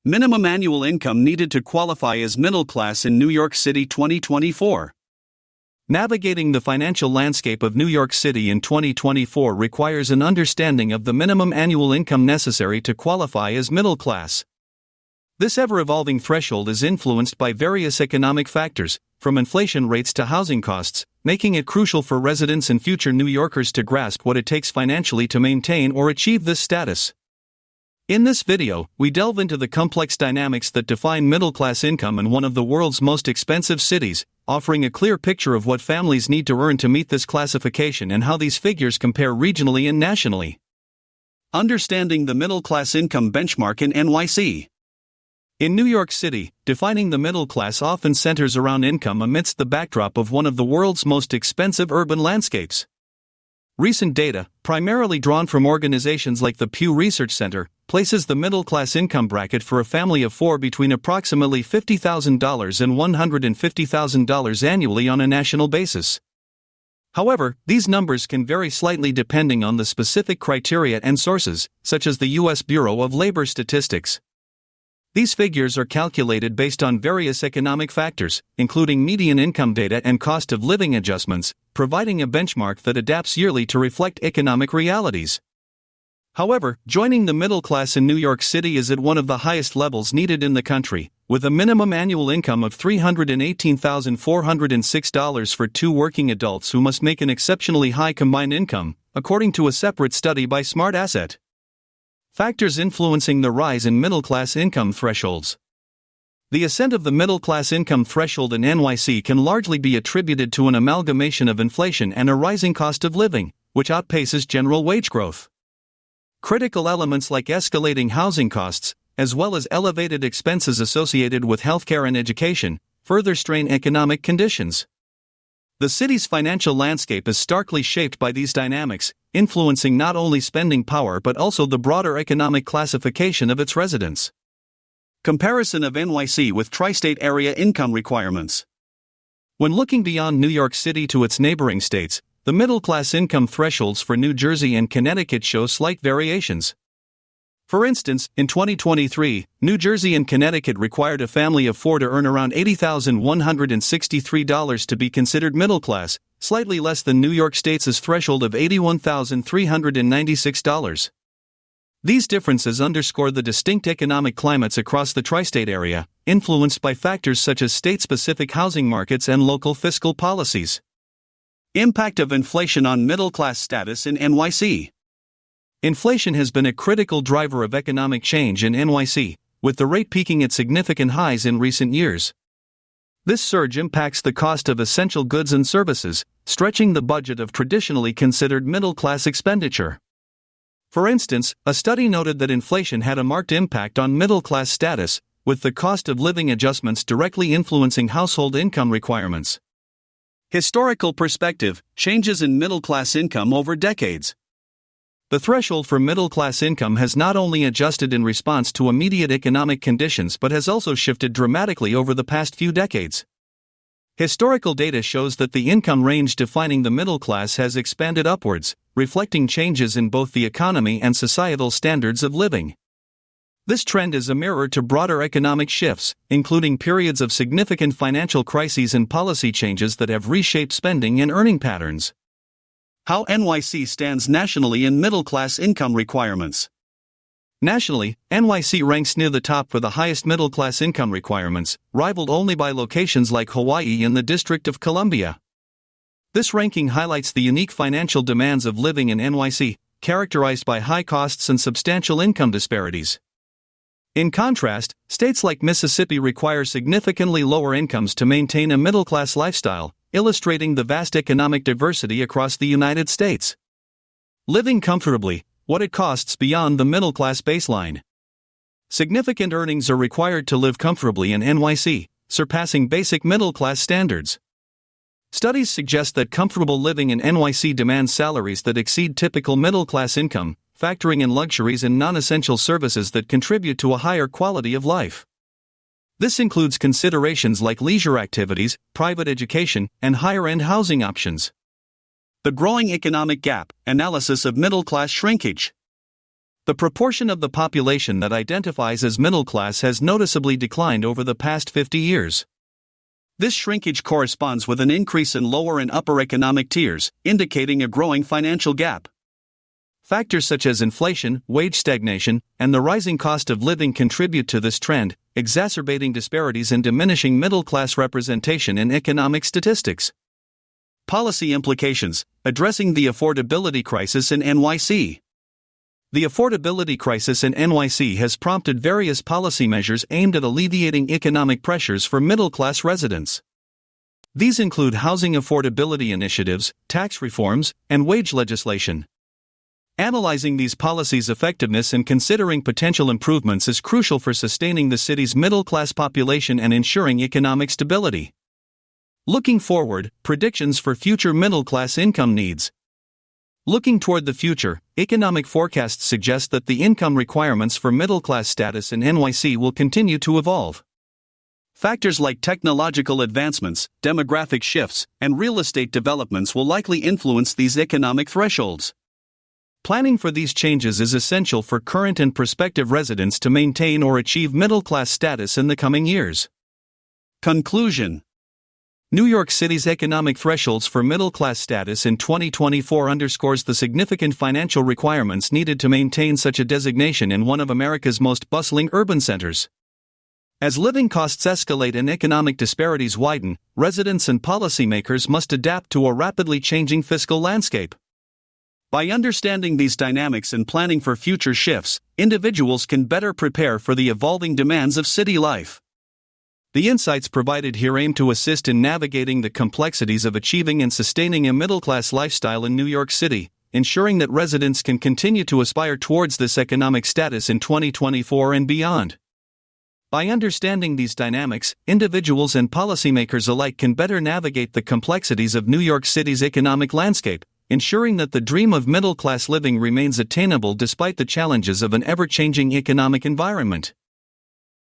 Minimum annual income needed to qualify as middle class in New York City 2024. Navigating the financial landscape of New York City in 2024 requires an understanding of the minimum annual income necessary to qualify as middle class. This ever-evolving threshold is influenced by various economic factors, from inflation rates to housing costs, making it crucial for residents and future New Yorkers to grasp what it takes financially to maintain or achieve this status. In this video, we delve into the complex dynamics that define middle-class income in one of the world's most expensive cities, offering a clear picture of what families need to earn to meet this classification and how these figures compare regionally and nationally. Understanding the middle-class income benchmark in NYC. In New York City, defining the middle class often centers around income amidst the backdrop of one of the world's most expensive urban landscapes. Recent data, primarily drawn from organizations like the Pew Research Center, places the middle-class income bracket for a family of four between approximately $50,000 and $150,000 annually on a national basis. However, these numbers can vary slightly depending on the specific criteria and sources, such as the U.S. Bureau of Labor Statistics. These figures are calculated based on various economic factors, including median income data and cost of living adjustments, providing a benchmark that adapts yearly to reflect economic realities. However, joining the middle class in New York City is at one of the highest levels needed in the country, with a minimum annual income of $318,406 for two working adults who must make an exceptionally high combined income, according to a separate study by Smart Asset. Factors influencing the rise in middle-class income thresholds. The ascent of the middle-class income threshold in NYC can largely be attributed to an amalgamation of inflation and a rising cost of living, which outpaces general wage growth. Critical elements like escalating housing costs, as well as elevated expenses associated with healthcare and education, further strain economic conditions. The city's financial landscape is starkly shaped by these dynamics, influencing not only spending power but also the broader economic classification of its residents. Comparison of NYC with tri-state area income requirements. When looking beyond New York City to its neighboring states, the middle-class income thresholds for New Jersey and Connecticut show slight variations. For instance, in 2023, New Jersey and Connecticut required a family of four to earn around $80,163 to be considered middle class, slightly less than New York State's threshold of $81,396. These differences underscore the distinct economic climates across the tri-state area, influenced by factors such as state-specific housing markets and local fiscal policies. Impact of inflation on middle-class status in NYC. Inflation has been a critical driver of economic change in NYC, with the rate peaking at significant highs in recent years. This surge impacts the cost of essential goods and services, stretching the budget of traditionally considered middle-class expenditure. For instance, a study noted that inflation had a marked impact on middle-class status, with the cost of living adjustments directly influencing household income requirements. Historical perspective: changes in middle-class income over decades. The threshold for middle-class income has not only adjusted in response to immediate economic conditions but has also shifted dramatically over the past few decades. Historical data shows that the income range defining the middle class has expanded upwards, reflecting changes in both the economy and societal standards of living. This trend is a mirror to broader economic shifts, including periods of significant financial crises and policy changes that have reshaped spending and earning patterns. How NYC stands nationally in middle-class income requirements. Nationally, NYC ranks near the top for the highest middle-class income requirements, rivaled only by locations like Hawaii and the District of Columbia. This ranking highlights the unique financial demands of living in NYC, characterized by high costs and substantial income disparities. In contrast, states like Mississippi require significantly lower incomes to maintain a middle-class lifestyle, illustrating the vast economic diversity across the United States. Living comfortably: what it costs beyond the middle-class baseline. Significant earnings are required to live comfortably in NYC, surpassing basic middle-class standards. Studies suggest that comfortable living in NYC demands salaries that exceed typical middle-class income, factoring in luxuries and non-essential services that contribute to a higher quality of life. This includes considerations like leisure activities, private education, and higher-end housing options. The growing economic gap: analysis of middle-class shrinkage. The proportion of the population that identifies as middle class has noticeably declined over the past 50 years. This shrinkage corresponds with an increase in lower and upper economic tiers, indicating a growing financial gap. Factors such as inflation, wage stagnation, and the rising cost of living contribute to this trend, exacerbating disparities and diminishing middle-class representation in economic statistics. Policy implications: addressing the affordability crisis in NYC. The affordability crisis in NYC has prompted various policy measures aimed at alleviating economic pressures for middle-class residents. These include housing affordability initiatives, tax reforms, and wage legislation. Analyzing these policies' effectiveness and considering potential improvements is crucial for sustaining the city's middle-class population and ensuring economic stability. Looking forward, predictions for future middle-class income needs. Looking toward the future, economic forecasts suggest that the income requirements for middle-class status in NYC will continue to evolve. Factors like technological advancements, demographic shifts, and real estate developments will likely influence these economic thresholds. Planning for these changes is essential for current and prospective residents to maintain or achieve middle-class status in the coming years. Conclusion: New York City's economic thresholds for middle-class status in 2024 underscores the significant financial requirements needed to maintain such a designation in one of America's most bustling urban centers. As living costs escalate and economic disparities widen, residents and policymakers must adapt to a rapidly changing fiscal landscape. By understanding these dynamics and planning for future shifts, individuals can better prepare for the evolving demands of city life. The insights provided here aim to assist in navigating the complexities of achieving and sustaining a middle-class lifestyle in New York City, ensuring that residents can continue to aspire towards this economic status in 2024 and beyond. By understanding these dynamics, individuals and policymakers alike can better navigate the complexities of New York City's economic landscape, ensuring that the dream of middle-class living remains attainable despite the challenges of an ever-changing economic environment.